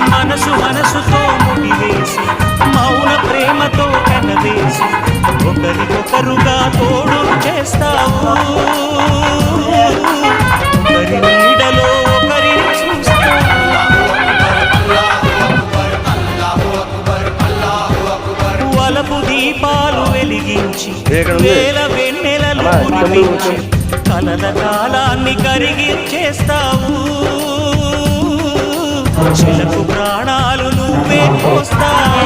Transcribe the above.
మనసు మనసుతో ముడివేసి మౌన ప్రేమతో కనవేసి ఒకరికొకరుగా తోడు చేస్తావు ఒకరి నీడలో ఒకరిని చూస్తావు వలపు దీపాలు వెలిగించి వేల వెన్నెలలు కురిపించి కలల కాలాన్ని కరిగించేస్తావు చిలకు ప్రాణాలు నువ్వే పోస్తావు